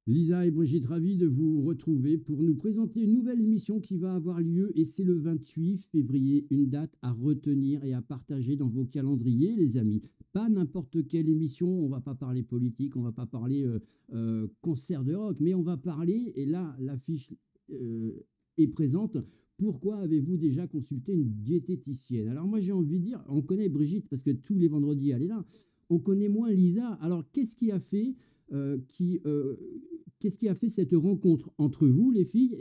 Lisa et Brigitte, ravis de vous retrouver pour nous présenter une nouvelle émission qui va avoir lieu et c'est le 28 février, une date à retenir et à partager dans vos calendriers, les amis. Pas n'importe quelle émission, on va pas parler politique, on va pas parler concert de rock, mais on va parler, et là l'affiche euh, est présente. Pourquoi avez-vous déjà consulté une diététicienne? Alors moi j'ai envie de dire, on connaît Brigitte parce que tous les vendredis elle est là. On connaît moins Lisa. Alors qu'est-ce qui a fait qui qu'est-ce qui a fait cette rencontre entre vous, les filles,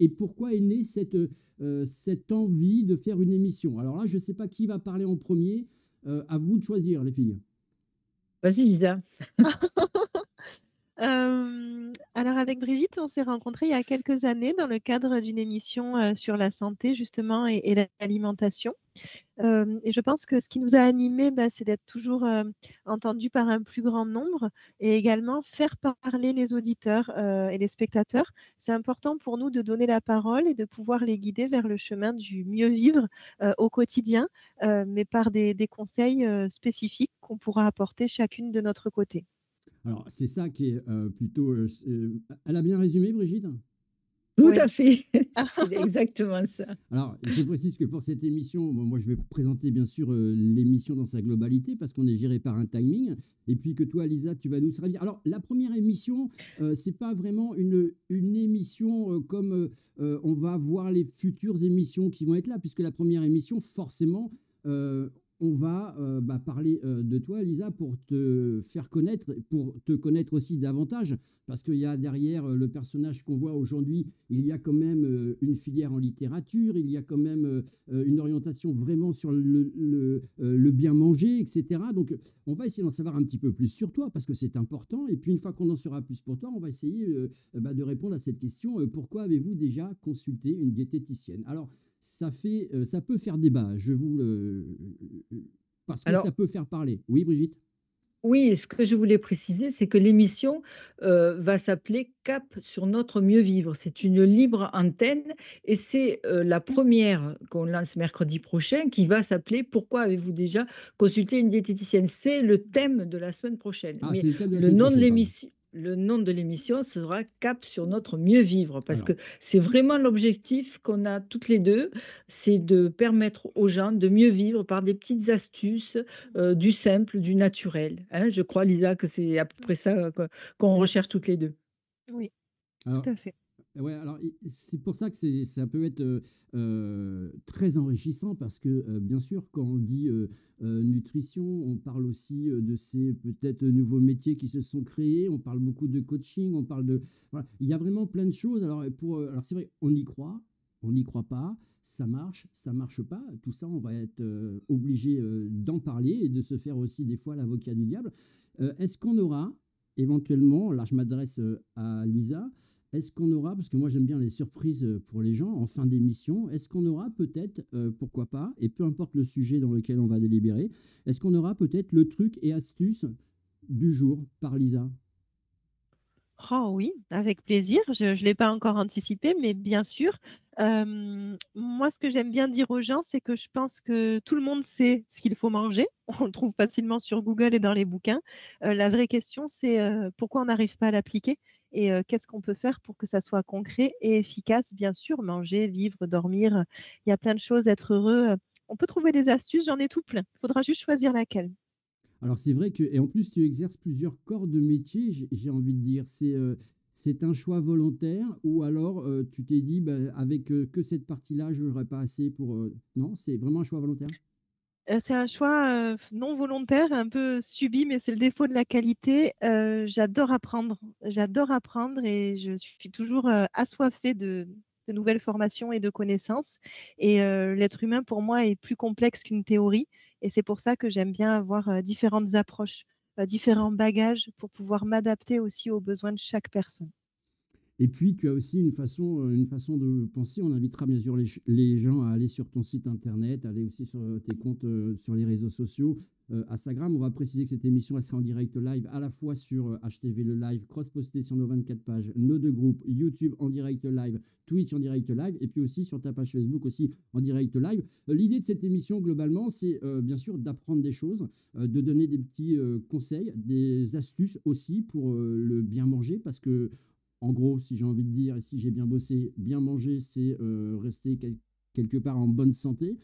et pourquoi est née cette envie de faire une émission? Alors là, je ne sais pas qui va parler en premier. À vous de choisir, les filles. Vas-y, Lisa. Alors avec Brigitte, on s'est rencontrés il y a quelques années dans le cadre d'une émission sur la santé justement et l'alimentation. Et je pense que ce qui nous a animés, c'est d'être toujours entendus par un plus grand nombre et également faire parler les auditeurs et les spectateurs. C'est important pour nous de donner la parole et de pouvoir les guider vers le chemin du mieux vivre au quotidien, mais par des conseils spécifiques qu'on pourra apporter chacune de notre côté. Alors, c'est ça qui est plutôt. Elle a bien résumé, Brigitte? Tout Oui. à fait, c'est exactement ça. Alors, je précise que pour cette émission, bon, moi, je vais présenter bien sûr l'émission dans sa globalité parce qu'on est géré par un timing. Et puis que toi, Lisa, tu vas nous servir. Alors, la première émission, c'est pas vraiment une émission comme on va voir les futures émissions qui vont être là, puisque la première émission, forcément, on va parler de toi, Lisa, pour te faire connaître, pour te connaître aussi davantage, parce qu'il y a derrière le personnage qu'on voit aujourd'hui, il y a quand même une filière en littérature, il y a quand même une orientation vraiment sur le bien manger, etc. Donc, on va essayer d'en savoir un petit peu plus sur toi, parce que c'est important. Et puis, une fois qu'on en saura plus pour toi, on va essayer de répondre à cette question, pourquoi avez-vous déjà consulté une diététicienne? Alors, ça peut faire débat, parce que ça Alors, peut faire parler. Oui, Brigitte? oui, ce que je voulais préciser, c'est que l'émission va s'appeler Cap sur notre mieux vivre. C'est une libre antenne et c'est la première qu'on lance mercredi prochain qui va s'appeler Pourquoi avez-vous déjà consulté une diététicienne? C'est le thème de la semaine prochaine. Ah, Mais c'est le thème de la le semaine nom de prochaine, pardon. l'émission. Le nom de l'émission sera Cap sur notre mieux vivre parce que Alors, c'est vraiment l'objectif qu'on a toutes les deux, c'est de permettre aux gens de mieux vivre par des petites astuces, du simple, du naturel, hein. Je crois, Lisa, que c'est à peu près ça qu'on recherche toutes les 2. Oui, alors, tout à fait. ouais, alors c'est pour ça que ça peut être très enrichissant parce que bien sûr, quand on dit nutrition, on parle aussi de ces peut-être nouveaux métiers qui se sont créés. On parle beaucoup de coaching, on parle de voilà, il y a vraiment plein de choses. Alors c'est vrai, on n'y croit pas, ça marche pas. Tout ça, on va être obligé d'en parler et de se faire aussi des fois l'avocat du diable. Est-ce qu'on aura éventuellement, là je m'adresse à Lisa, est-ce qu'on aura, parce que moi j'aime bien les surprises pour les gens en fin d'émission, est-ce qu'on aura peut-être, pourquoi pas, et peu importe le sujet dans lequel on va délibérer, est-ce qu'on aura peut-être le truc et astuce du jour par Lisa? Oh oui, avec plaisir. Je ne l'ai pas encore anticipé, mais bien sûr. Moi, ce que j'aime bien dire aux gens, c'est que je pense que tout le monde sait ce qu'il faut manger. On le trouve facilement sur Google et dans les bouquins. La vraie question, c'est pourquoi on n'arrive pas à l'appliquer et qu'est-ce qu'on peut faire pour que ça soit concret et efficace. Bien sûr, manger, vivre, dormir, il y a plein de choses, être heureux. On peut trouver des astuces, j'en ai tout plein. Il faudra juste choisir laquelle. Alors c'est vrai que, et en plus tu exerces plusieurs corps de métier, j'ai envie de dire, c'est un choix volontaire ou alors tu t'es dit, bah, avec que cette partie-là, je n'aurais pas assez pour... Non, c'est vraiment un choix volontaire? C'est un choix, non volontaire, un peu subi, mais c'est le défaut de la qualité. J'adore apprendre et je suis toujours, assoiffée de nouvelles formations et de connaissances et l'être humain, pour moi, est plus complexe qu'une théorie et c'est pour ça que j'aime bien avoir, différentes approches, différents bagages pour pouvoir m'adapter aussi aux besoins de chaque personne. Et puis, tu as aussi une façon de penser. On invitera bien sûr les gens à aller sur ton site internet, aller aussi sur tes comptes sur les réseaux sociaux Instagram. On va préciser que cette émission, elle sera en direct live à la fois sur HTV le live, cross-posté sur nos 24 pages, nos 2 groupes, YouTube en direct live, Twitch en direct live, et puis aussi sur ta page Facebook aussi en direct live. L'idée de cette émission, globalement, c'est bien sûr d'apprendre des choses, de donner des petits conseils, des astuces aussi pour le bien manger, parce que, en gros, si j'ai envie de dire, et si j'ai bien bossé, bien manger, c'est rester quelque part en bonne santé.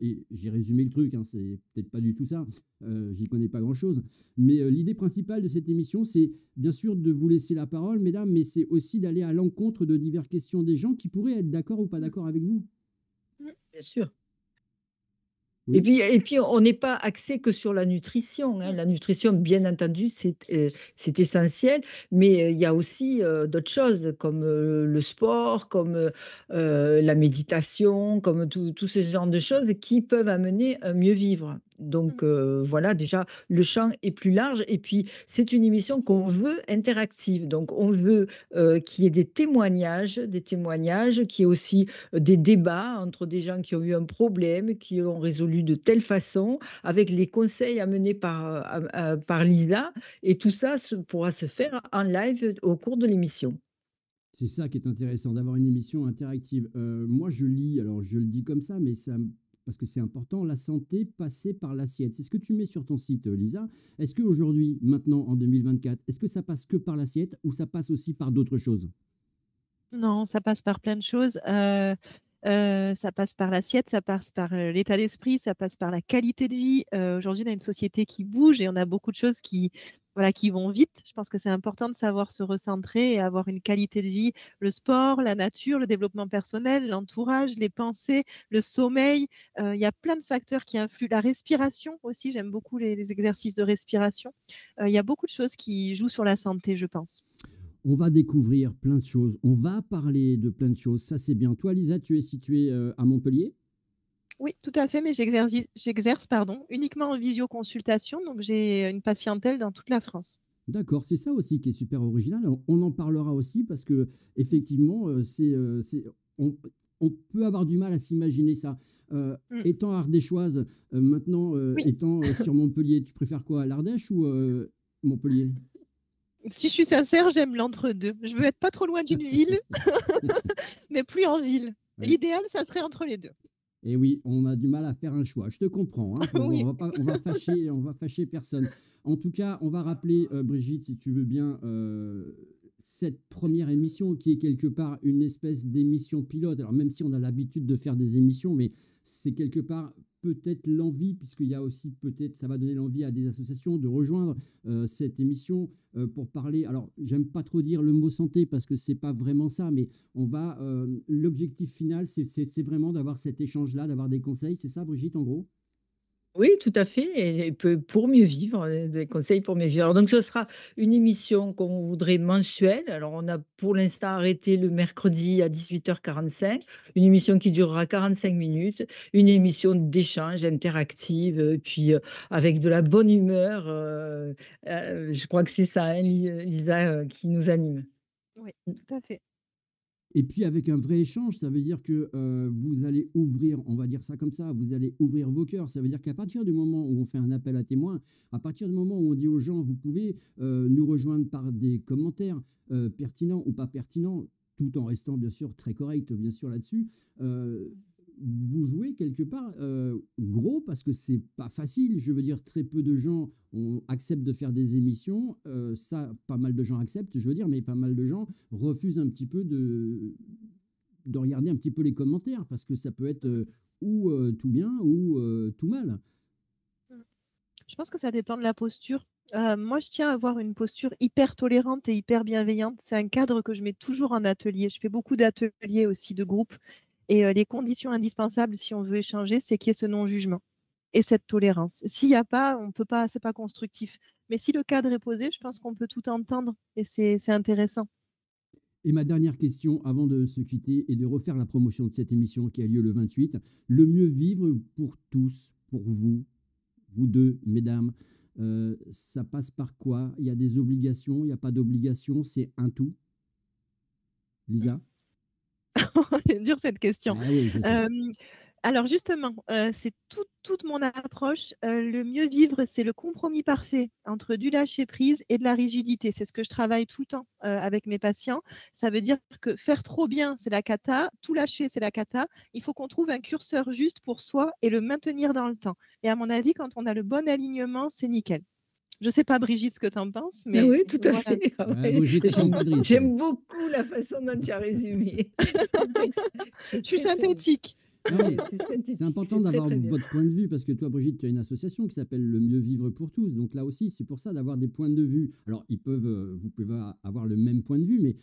Et j'ai résumé le truc, hein, c'est peut-être pas du tout ça, j'y connais pas grand-chose. Mais l'idée principale de cette émission, c'est bien sûr de vous laisser la parole, mesdames, mais c'est aussi d'aller à l'encontre de diverses questions des gens qui pourraient être d'accord ou pas d'accord avec vous. Bien sûr. Oui. Et puis, on n'est pas axé que sur la nutrition, hein. La nutrition, bien entendu, c'est essentiel, mais il y a aussi d'autres choses comme le sport, comme la méditation, comme tout ce genre de choses qui peuvent amener un mieux vivre. Donc voilà, déjà, le champ est plus large et puis c'est une émission qu'on veut interactive. Donc on veut qu'il y ait des témoignages, qu'il y ait aussi des débats entre des gens qui ont eu un problème, qui l'ont résolu de telle façon, avec les conseils amenés par Lisa. Et tout ça pourra se faire en live au cours de l'émission. C'est ça qui est intéressant, d'avoir une émission interactive. Moi, je lis, alors je le dis comme ça, mais parce que c'est important, la santé passée par l'assiette. C'est ce que tu mets sur ton site, Lisa. Est-ce qu'aujourd'hui, maintenant, en 2024, est-ce que ça passe que par l'assiette ou ça passe aussi par d'autres choses? Non, ça passe par plein de choses. Ça passe par l'assiette, ça passe par l'état d'esprit, ça passe par la qualité de vie. Aujourd'hui, on a une société qui bouge et on a beaucoup de choses qui vont vite. Je pense que c'est important de savoir se recentrer et avoir une qualité de vie. Le sport, la nature, le développement personnel, l'entourage, les pensées, le sommeil. Il y a plein de facteurs qui influent. La respiration aussi, j'aime beaucoup les exercices de respiration. Il y a beaucoup de choses qui jouent sur la santé, je pense. On va découvrir plein de choses. On va parler de plein de choses. Ça, c'est bien. Toi, Lisa, tu es située à Montpellier? Oui, tout à fait, mais j'exerce uniquement en visioconsultation, donc j'ai une patientèle dans toute la France. D'accord, c'est ça aussi qui est super original. Alors, on en parlera aussi parce que effectivement, on, on peut avoir du mal à s'imaginer ça. Étant ardéchoise, maintenant Oui, étant sur Montpellier, tu préfères quoi, l'Ardèche ou Montpellier? si je suis sincère, j'aime l'entre-deux. Je veux être pas trop loin d'une ville, mais plus en ville. Ouais. L'idéal, ça serait entre les deux. Et oui, on a du mal à faire un choix. Je te comprends, hein. Oui. On va fâcher personne. En tout cas, on va rappeler, Brigitte, si tu veux bien, cette première émission qui est quelque part une espèce d'émission pilote. Alors même si on a l'habitude de faire des émissions, mais c'est quelque part peut-être l'envie, puisqu'il y a aussi peut-être, ça va donner l'envie à des associations de rejoindre cette émission pour parler. Alors, j'aime pas trop dire le mot santé parce que c'est pas vraiment ça, mais l'objectif final, c'est vraiment d'avoir cet échange-là, d'avoir des conseils. C'est ça, Brigitte, en gros? Oui, tout à fait, et pour mieux vivre, des conseils pour mieux vivre. Alors donc ce sera une émission qu'on voudrait mensuelle. Alors on a pour l'instant arrêté le mercredi à 18h45, une émission qui durera 45 minutes, une émission d'échange interactive, puis avec de la bonne humeur. Je crois que c'est ça, hein, Lisa, qui nous anime. Oui, tout à fait. Et puis avec un vrai échange, ça veut dire que vous allez ouvrir, on va dire ça comme ça, vous allez ouvrir vos cœurs. Ça veut dire qu'à partir du moment où on fait un appel à témoins, à partir du moment où on dit aux gens, vous pouvez nous rejoindre par des commentaires pertinents ou pas pertinents, tout en restant bien sûr très correct, bien sûr là-dessus. Vous jouez quelque part gros parce que c'est pas facile. Je veux dire, très peu de gens acceptent de faire des émissions. Ça, pas mal de gens acceptent, je veux dire, mais pas mal de gens refusent un petit peu de regarder un petit peu les commentaires parce que ça peut être ou tout bien ou tout mal. Je pense que ça dépend de la posture. Moi, je tiens à avoir une posture hyper tolérante et hyper bienveillante. C'est un cadre que je mets toujours en atelier. Je fais beaucoup d'ateliers aussi de groupe. Et les conditions indispensables, si on veut échanger, c'est qu'il y ait ce non-jugement et cette tolérance. S'il n'y a pas, on peut pas, c'est pas constructif. Mais si le cadre est posé, je pense qu'on peut tout entendre et c'est intéressant. Et ma dernière question avant de se quitter et de refaire la promotion de cette émission qui a lieu le 28, le mieux vivre pour tous, pour vous, vous deux, mesdames, ça passe par quoi? Il y a des obligations, il n'y a pas d'obligations, c'est un tout? Lisa? C'est dur cette question. Ah oui, je sais. Alors justement, c'est toute mon approche. Le mieux vivre, c'est le compromis parfait entre du lâcher-prise et de la rigidité. C'est ce que je travaille tout le temps, avec mes patients. Ça veut dire que faire trop bien, c'est la cata, tout lâcher, c'est la cata. Il faut qu'on trouve un curseur juste pour soi et le maintenir dans le temps. Et à mon avis, quand on a le bon alignement, c'est nickel. Je ne sais pas, Brigitte, ce que tu en penses, Ah mais oui, tout à voilà. fait. Ah Ouais, ouais, Brigitte, elle prend pas de risque. j'aime beaucoup la façon dont tu as résumé. C'est Je suis très, très bien. synthétique. Non, mais C'est c'est synthétique, important c'est très, d'avoir très bien. votre point de vue parce que toi, Brigitte, tu as une association qui s'appelle Le Mieux Vivre pour tous. Donc là aussi, c'est pour ça d'avoir des points de vue. Alors, vous pouvez avoir le même point de vue, mais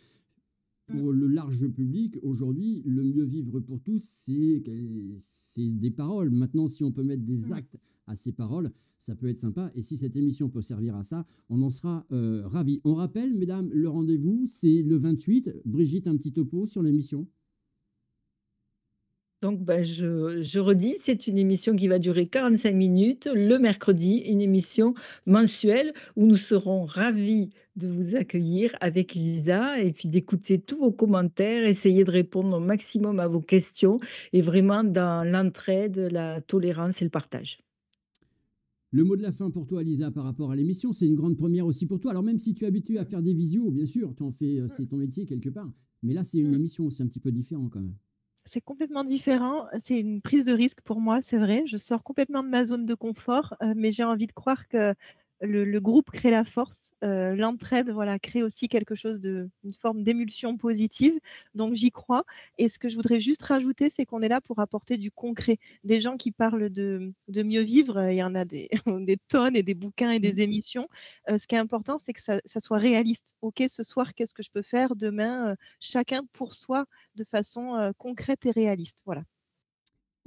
pour le large public, aujourd'hui, le mieux vivre pour tous, c'est des paroles. Maintenant, si on peut mettre des actes à ces paroles, ça peut être sympa. Et si cette émission peut servir à ça, on en sera ravis. On rappelle, mesdames, le rendez-vous, c'est le 28. Brigitte, un petit topo sur l'émission. Donc, ben, je redis, c'est une émission qui va durer 45 minutes le mercredi, une émission mensuelle où nous serons ravis de vous accueillir avec Lisa et puis d'écouter tous vos commentaires, essayer de répondre au maximum à vos questions et vraiment dans l'entraide, la tolérance et le partage. Le mot de la fin pour toi, Lisa, par rapport à l'émission, c'est une grande première aussi pour toi. Alors même si tu es habitué à faire des visios, bien sûr, tu en fais, c'est ton métier quelque part. Mais là, c'est une émission, c'est un petit peu différent quand même. C'est complètement différent. C'est une prise de risque pour moi, c'est vrai. Je sors complètement de ma zone de confort, mais j'ai envie de croire que le groupe crée la force. L'entraide, voilà, crée aussi quelque chose une forme d'émulsion positive. Donc j'y crois. Et ce que je voudrais juste rajouter, c'est qu'on est là pour apporter du concret. Des gens qui parlent de mieux vivre, il y en a des, des tonnes et des bouquins et des émissions. Ce qui est important, c'est que ça soit réaliste. OK, ce soir, qu'est-ce que je peux faire? Demain, chacun pour soi de façon concrète et réaliste. Voilà.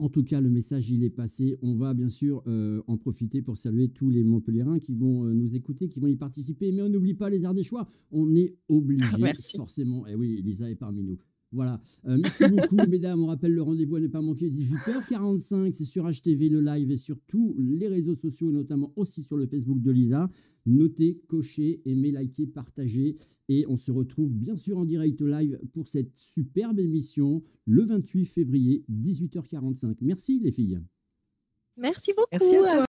En tout cas, le message, il est passé. On va bien sûr en profiter pour saluer tous les Montpelliérains qui vont nous écouter, qui vont y participer. Mais on n'oublie pas les Ardéchois. On est obligé, Merci. forcément. Et oui, Lisa est parmi nous. Voilà. Merci beaucoup, mesdames. On rappelle le rendez-vous à ne pas manquer, 18h45. C'est sur HTV, le live, et sur tous les réseaux sociaux, notamment aussi sur le Facebook de Lisa. Notez, cochez, aimez, likez, partagez. Et on se retrouve bien sûr en direct live pour cette superbe émission le 28 février, 18h45. Merci les filles. Merci Merci à beaucoup. toi.